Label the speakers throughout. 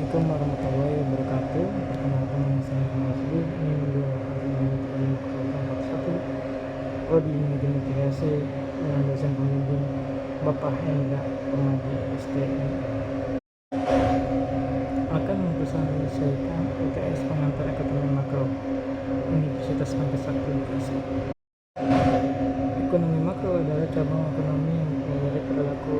Speaker 1: Assalamualaikum warahmatullahi wabarakatuh. Perkenalkan nama saya Masudi. Ini adalah hari kelompok 1 Prodi Manajemen Kreasi dengan dosen pembimbing Bapak Hendra Permadi STM. Akan mempresentasikan UTS pengantar ekonomi makro Universitas Pancasila Bekasi. Ekonomi makro adalah cabang ekonomi yang mempelajari perilaku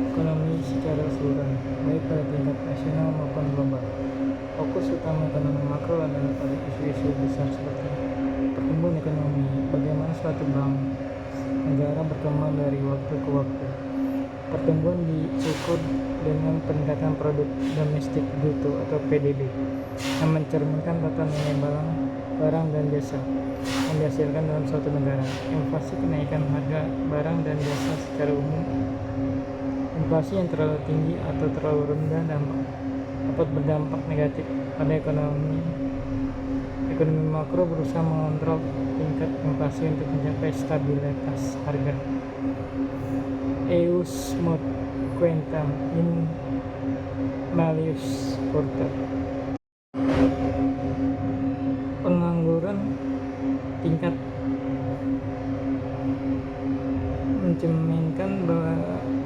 Speaker 1: ekonomi secara keseluruhan, baik pada tingkat nasional maupun global. Fokus utama ekonomi makro adalah pada isu-isu besar seperti pertumbuhan ekonomi, bagaimana suatu bank negara berkembang dari waktu ke waktu. Pertumbuhan diukur dengan peningkatan produk domestik bruto atau PDB yang mencerminkan total nilai barang dan jasa yang dihasilkan dalam suatu negara. Inflasi, kenaikan harga barang dan jasa secara umum. Inflasi yang terlalu tinggi atau terlalu rendah dapat berdampak negatif pada ekonomi. Ekonomi makro berusaha mengontrol tingkat inflasi untuk mencapai stabilitas harga. Eus mod quentam in malius porter. Pengangguran tingkat mencerminkan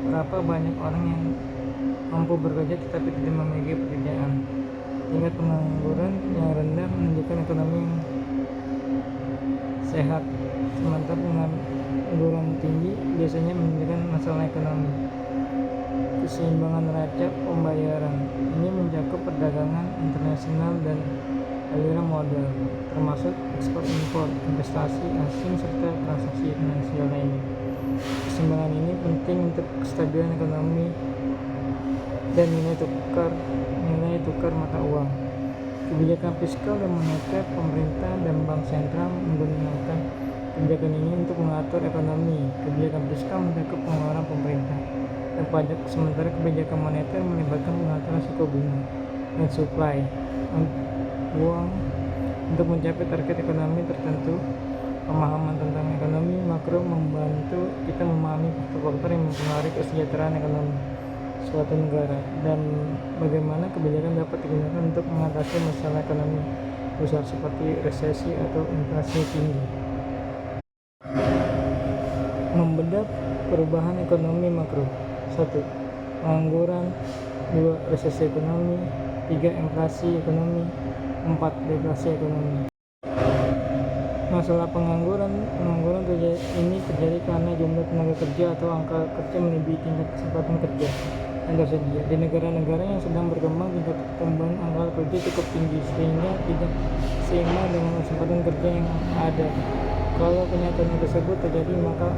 Speaker 1: berapa banyak orang yang mampu bekerja tetapi tidak memiliki pekerjaan. Tingkat pengangguran yang rendah menunjukkan ekonomi yang sehat, sementara pengangguran tinggi biasanya menunjukkan masalah ekonomi. Keseimbangan neraca pembayaran ini mencakup perdagangan internasional dan aliran modal, termasuk ekspor impor, investasi asing serta transaksi finansial lainnya. Keseimbangan ini penting untuk kestabilan ekonomi dan nilai tukar mata uang. Kebijakan fiskal dan moneter pemerintah dan bank sentral menggunakan kebijakan ini untuk mengatur ekonomi. Kebijakan fiskal mencakup pengeluaran pemerintah dan pajak, sementara kebijakan moneter melibatkan pengaturan suku bunga dan supply uang untuk mencapai target ekonomi tertentu. Pemahaman tentang ekonomi makro membantu kita memahami faktor-faktor yang mempengaruhi kesejahteraan ekonomi suatu negara dan bagaimana kebijakan dapat digunakan untuk mengatasi masalah ekonomi besar seperti resesi atau inflasi tinggi. Membedah perubahan ekonomi makro. 1. Pengangguran. 2. Resesi ekonomi. 3. Inflasi ekonomi. 4. Deflasi ekonomi. Masalah pengangguran ini terjadi karena jumlah tenaga kerja atau angka kerja melebihi tingkat kesempatan kerja yang tersedia. Di negara-negara yang sedang berkembang, tingkat pertumbuhan angka kerja cukup tinggi sehingga tidak seimbang dengan kesempatan kerja yang ada. Kalau kenyataan tersebut terjadi, maka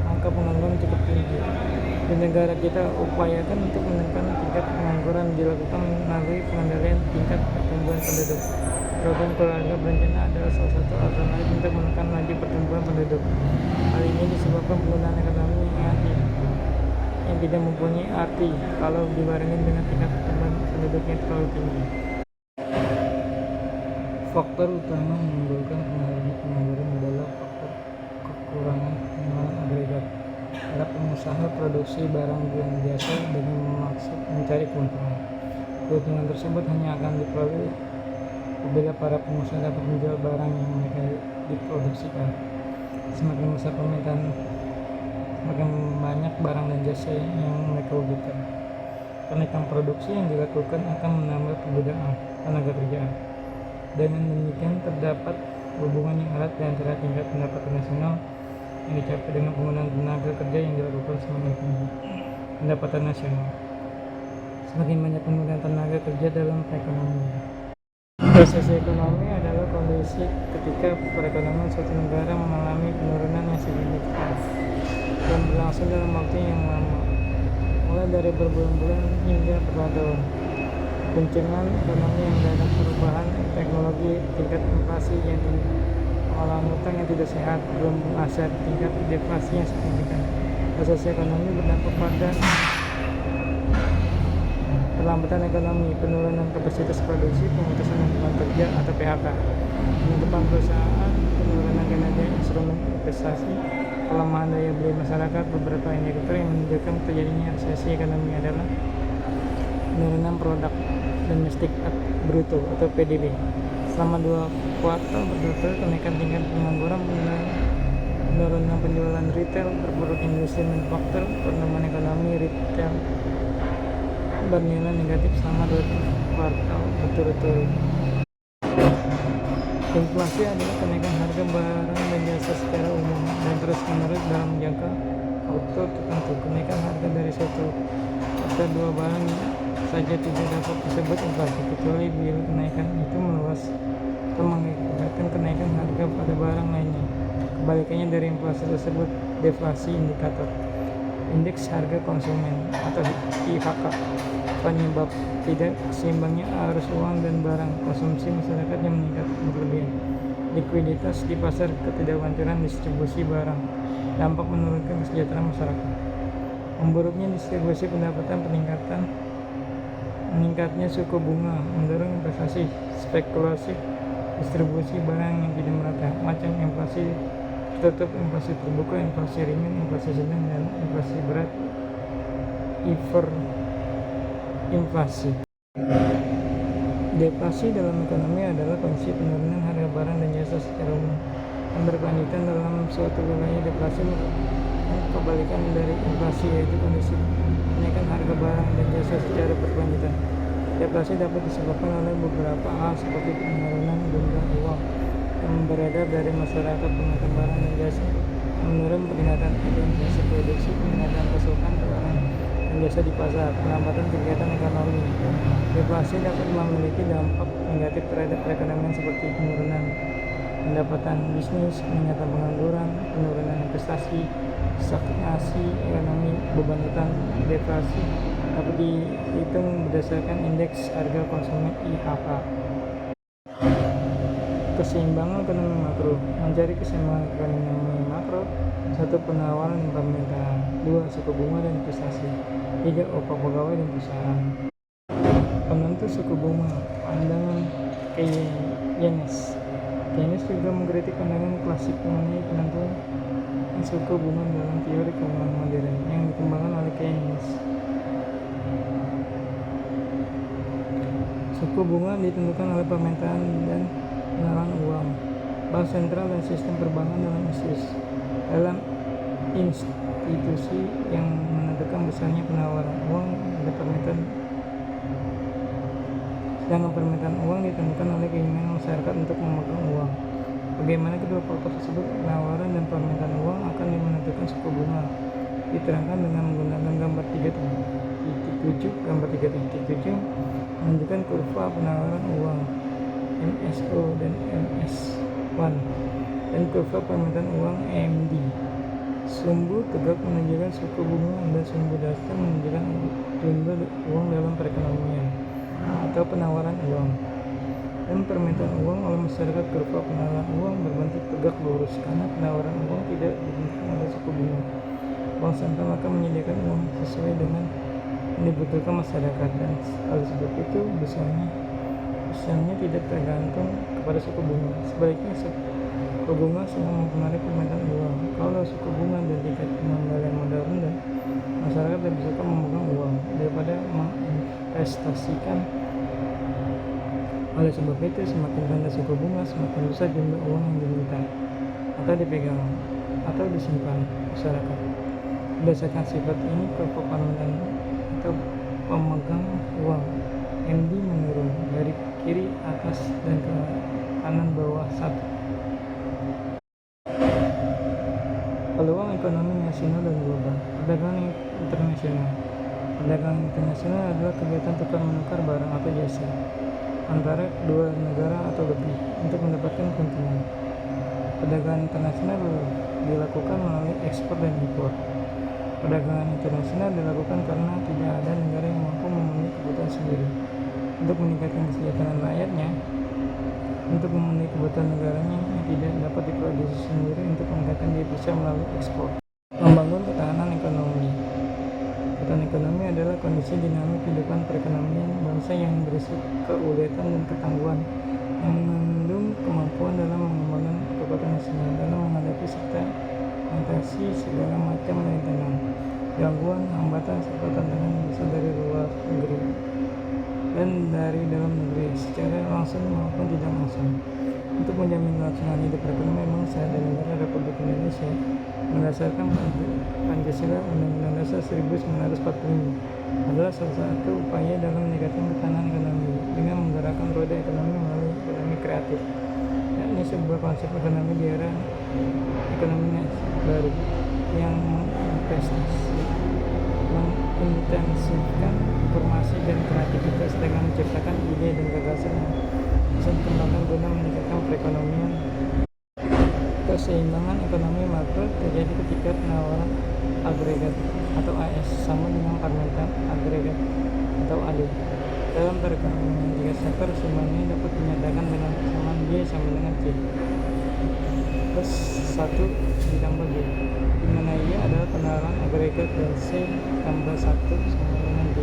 Speaker 1: angka pengangguran cukup tinggi. Di negara kita, upayakan untuk menekan tingkat pengangguran dilakukan melalui pengendalian tingkat pertumbuhan penduduk. Program keluarga berencana adalah salah satu alternatif untuk menekan laju pertumbuhan penduduk. Hal ini disebabkan penggunaan ekonomi yang tidak mempunyai arti kalau dibandingkan dengan tingkat pertumbuhan penduduk yang terlalu tinggi. Faktor utama menimbulkan pengangguran adalah faktor kekurangan pengeluaran agregat pada pengusaha produksi barang dan jasa dengan maksud mencari keuntungan. Keuntungan tersebut hanya akan diperoleh apabila para pengusaha dapat menjual barang yang mereka diproduksikan. Semakin besar permintaan, semakin banyak barang dan jasa yang mereka wujudkan. Kenaikan produksi yang dilakukan akan menambah penggunaan tenaga kerja. Dengan demikian, terdapat hubungan yang erat di antara tingkat pendapatan nasional yang dicapai dengan penggunaan tenaga kerja yang dilakukan semakin tinggi pendapatan nasional. Semakin banyak penggunaan tenaga kerja dalam perekonomian. Resesi ekonomi adalah kondisi ketika perekonomian suatu negara mengalami penurunan yang signifikan dan berlangsung dalam waktu yang lama, mulai dari berbulan-bulan hingga bertahun-tahun. Guncangan ekonomi yang mendadak, perubahan teknologi, tingkat inflasi yang tinggi, pengolahan utang yang tidak sehat, belum aset, tingkat deflasi yang signifikan. Resesi ekonomi berdampak pada perlambatan ekonomi, penurunan kapasitas produksi, pemutusan hubungan kerja atau PHK, penutupan perusahaan, penurunan kinerja instrumen investasi, pelemahan daya beli masyarakat. Beberapa indikator yang menunjukkan terjadinya resesi ekonomi adalah penurunan produk domestik bruto atau PDB. Selama 2 kuartal berturut-turut kenaikan tingkat pengangguran, penurunan penjualan retail, terpuruk industri manufaktur, pertumbuhan ekonomi retail bernilai negatif selama 2 kuartal berturut-turut. Inflasi adalah kenaikan harga barang dan jasa secara umum dan terus-menerus dalam jangka waktu tertentu. Kenaikan harga dari satu atau dua barang saja tidak dapat disebut inflasi, kecuali bila kenaikan itu meluas atau mengakibatkan kenaikan harga pada barang lainnya. Kebalikannya dari inflasi tersebut, deflasi indikator indeks harga konsumen atau IHK, penyebab tidak seimbangnya arus uang dan barang konsumsi masyarakat yang meningkat berlebihan, likuiditas di pasar, ketidaklancaran distribusi barang, dampak menurunkan kesejahteraan masyarakat, memburuknya distribusi pendapatan, meningkatnya suku bunga mendorong investasi, spekulasi, distribusi barang yang tidak merata, macam inflasi tertutup, inflasi terbuka, inflasi ringan, inflasi sedang, dan inflasi berat, hiperinflasi. Deflasi dalam ekonomi adalah kondisi penurunan harga barang dan jasa secara umum yang berkelanjutan dalam suatu wilayah. Deflasi merupakan kebalikan dari inflasi, yaitu kondisi kenaikan harga barang dan jasa secara berkelanjutan. Deflasi dapat disebabkan oleh beberapa hal seperti penurunan jumlah uang yang beredar dari masyarakat, pengeluaran barang dan jasa yang menurun, peningkatan efisiensi produksi, peningkatan pasokan barang dan jasa di pasar, penambatan kegiatan ekonomi. Deflasi dapat memiliki dampak negatif terhadap perekonomian seperti penurunan pendapatan bisnis, peningkatan pengangguran, penurunan investasi, stagnasi ekonomi, beban utang. Deflasi dapat dihitung berdasarkan indeks harga konsumen IHK. Keseimbangan ekonomi makro, mencari keseimbangan ekonomi makro. 1. Penawaran dan permintaan. 2. Suku bunga dan investasi. 3. Upah pegawai dan perusahaan. Penentu suku bunga, pandangan Keynes. Keynes juga mengkritik pandangan klasik mengenai penentuan suku bunga dalam teori keuangan modern yang dikembangkan oleh Keynes. Suku bunga ditentukan oleh permintaan dan penawaran uang, bank sentral dan sistem perbankan dalam institusi yang menentukan besarnya penawaran uang dan permintaan. Sedangkan permintaan uang ditentukan oleh keinginan masyarakat untuk memegang uang. Bagaimana kedua faktor tersebut, penawaran dan permintaan uang, akan menentukan suku bunga, diterangkan dengan menggunakan gambar 3.7. Gambar 3.7 menunjukkan kurva penawaran uang MSO dan MS1 dan kurva permintaan uang MD. Sumbu tegak menunjukkan suku bunga dan sumbu dasar menunjukkan jumlah uang dalam perekonomian atau penawaran uang dan permintaan uang oleh masyarakat. Kurva penawaran uang berbentuk tegak lurus karena penawaran uang tidak dibentuk oleh suku bunga. Bank sentral akan menyediakan uang sesuai dengan yang dibutuhkan masyarakat, dan oleh sebab itu besarnya tidak tergantung kepada suku bunga. Sebaliknya, suku bunga sangat mempengaruhi permintaan uang. Kalau suku bunga dan tingkat pengembalian modal rendah, masyarakat lebih suka memegang uang daripada menginvestasikan. Oleh sebab itu, semakin rendah suku bunga, semakin besar jumlah uang yang diminta atau dipegang atau disimpan masyarakat. Berdasarkan sifat ini, kurva permintaan atau pemegang uang MD menurun dari kiri atas dan ke kanan bawah 1. Peluang ekonomi nasional dan global. Perdagangan internasional. Perdagangan internasional adalah kegiatan tukar menukar barang atau jasa antara dua negara atau lebih untuk mendapatkan keuntungan. Perdagangan internasional dilakukan melalui ekspor dan impor. Perdagangan internasional dilakukan karena tidak ada negara yang mampu memenuhi kebutuhan sendiri untuk meningkatkan kesejahteraan rakyatnya, untuk memenuhi kebutuhan negaranya yang tidak dapat diproduksi sendiri. Untuk meningkatkan dia bisa melalui ekspor. Membangun ketahanan ekonomi. Ketahanan ekonomi adalah kondisi dinamik kehidupan perekonomian bangsa yang berisi keuletan dan ketangguhan, yang mengandung kemampuan dalam mengembangkan kekuatan nasional dalam menghadapi serta mengatasi segala macam rintangan, gangguan, hambatan, serta tantangan yang besar dari luar negeri. dari dalam negeri secara langsung maupun tidak langsung. Untuk menjamin kelangsungan hidup perekonomian bangsa dan negara Republik Indonesia berdasarkan Pancasila Undang-Undang Dasar 1945 adalah salah satu upaya dalam meningkatkan ketahanan ekonomi dengan menggerakkan roda ekonomi melalui ekonomi kreatif, yakni sebuah konsep ekonomi di era ekonomi baru yang mengintensifkan informasi dan kreativitas dengan menciptakan ide dan gagasan yang bisa dikembangkan guna meningkatkan perekonomian. Keseimbangan ekonomi makro terjadi ketika penawaran agregat atau AS sama dengan permintaan agregat atau AD. Dalam perekonomian jika sektor keseimbangan ini dapat dinyatakan dengan persamaan Y sama dengan C plus 1 ditambah B, di mana Y adalah penawaran agregat dan C tambah 1 sama dengan D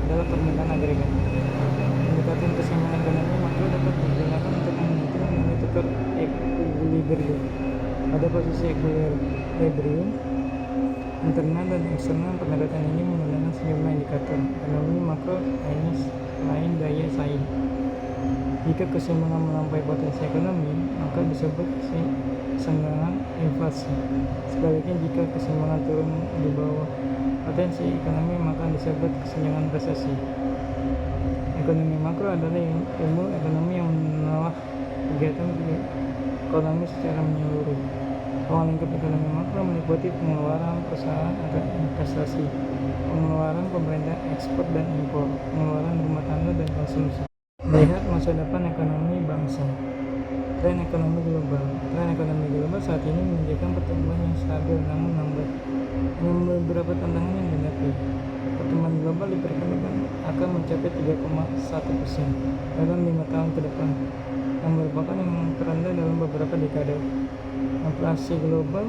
Speaker 1: adalah permintaan agregat. Pendekatan keseimbangan ekonomi makro dapat digunakan untuk menentukan nilai tukar equilibrium. Pada posisi equilibrium internal dan eksternal, pendekatan ini menggunakan sejumlah indikator ekonomi makro lain daya saing. Jika keseimbangan melampaui potensi ekonomi, maka disebut keseimbangan inflasi. Sebaliknya, jika keseimbangan turun di bawah potensi ekonomi, maka disebut keseimbangan resesi. Ekonomi makro adalah ilmu ekonomi yang menelaah kegiatan ekonomi secara menyeluruh. Ruang lingkup ekonomi makro meliputi pengeluaran perusahaan atau investasi, pengeluaran pemerintah ekspor dan impor, pengeluaran rumah tangga dan konsumsi. Melihat masa depan ekonomi bangsa. Tren ekonomi global. Tren ekonomi global saat ini menunjukkan pertumbuhan yang stabil namun lambat, dengan beberapa tantangan yang dihadapi. Pertumbuhan global diperkirakan akan mencapai 3,1% dalam 5 tahun ke depan, yang merupakan yang terendah dalam beberapa dekade. Inflasi global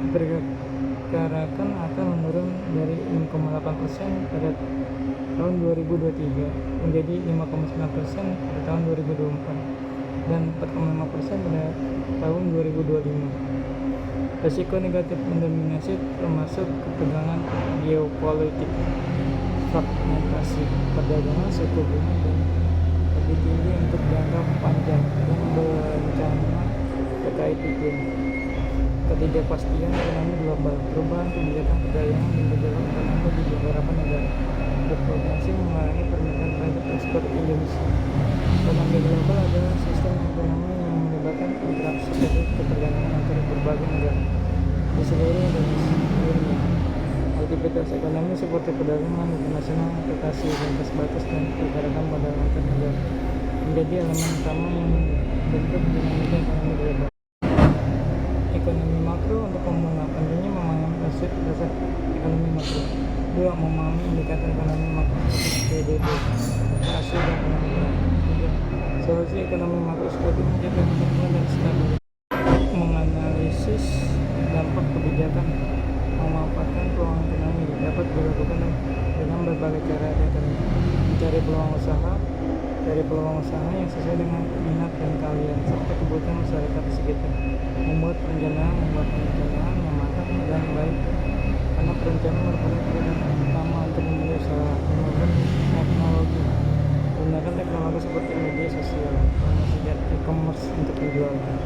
Speaker 1: diperkirakan akan menurun dari 6,8% pada tahun 2023 menjadi 5,9% pada tahun 2024 dan 4,5% pada tahun 2025. Risiko negatif mendominasi termasuk ketegangan geopolitik, fragmentasi perdagangan, suku bunga dan lebih tinggi untuk jangka panjang dan berencana terkait iklim. Ketidakpastian ekonomi global, perubahan kebijakan perdagangan dan gejolak ekonomi di beberapa negara berpotensi mengurangi permintaan terhadap ekspor Indonesia. Ekonomi global adalah sistem ekonomi yang melibatkan interaksi dan ketergantungan antara berbagai negara di seluruh dunia. Aktivitas ekonomi seperti perdagangan internasional, investasi lintas batas, dan pergerakan modal antar negara menjadi elemen utama yang membentuk dinamika ekonomi global. Ekonomi makro untuk pemula pentingnya memahami konsep dasar ekonomi makro. 2. Memahami indikator ekonomi makro seperti PDB, hasil dan penampilan. 3. Solusi ekonomi makro seperti menjaga pertumbuhan dan stabilitas, menganalisis dampak kebijakan, memanfaatkan peluang ekonomi dapat dilakukan dengan berbagai cara, yaitu mencari peluang usaha yang sesuai dengan minat dan kalian serta kebutuhan masyarakat di sekitar, membuat perencanaan yang matang dan baik, karena perencanaan merupakan kebutuhan utama untuk memulai usaha. Menggunakan teknologi, seperti media sosial, promosi dan e-commerce untuk penjualan.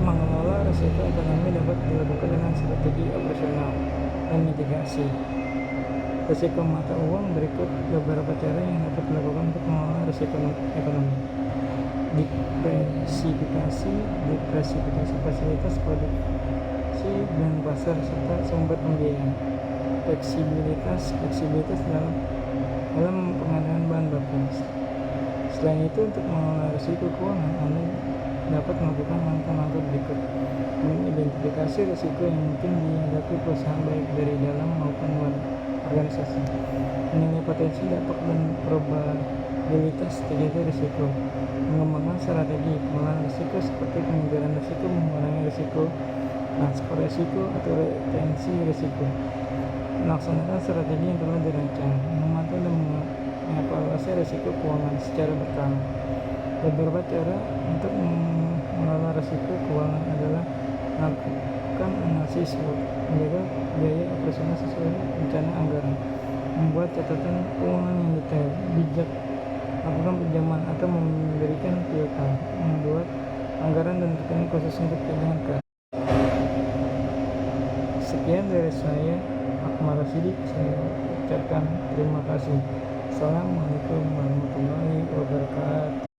Speaker 1: Mengelola risiko ekonomi dapat dilakukan dengan strategi operasional dan mitigasi risiko mata uang. Berikut beberapa cara yang dapat dilakukan untuk mengelola risiko ekonomi. Diversifikasi fasilitas produksi dan pasar serta sumber pembiayaan. Fleksibilitas dalam pengadaan bahan baku. Selain itu, untuk mengelola risiko keuangan, Anda dapat melakukan langkah-langkah berikut: mengidentifikasi risiko yang mungkin dihadapi perusahaan baik dari dalam maupun luar organisasi, menilai potensi dampak dan probabilitas terjadi risiko, mengembangkan strategi pengelolaan risiko seperti pengendalian risiko, mengurangi risiko, transfer risiko atau retensi risiko, melaksanakan strategi yang telah dirancang, memantau dan mengevaluasi risiko keuangan secara berkala. Beberapa cara untuk mengelola risiko keuangan adalah melakukan analisis SWOT, menjaga biaya operasional sesuai rencana anggaran, membuat catatan keuangan yang detail, bijak, lakukan pinjaman atau memberikan piutang, membuat anggaran dan rekening khusus untuk cadangan kas. Sekian dari saya, Akmal Rashidi. Saya ucapkan terima kasih. Assalamualaikum warahmatullahi wabarakatuh.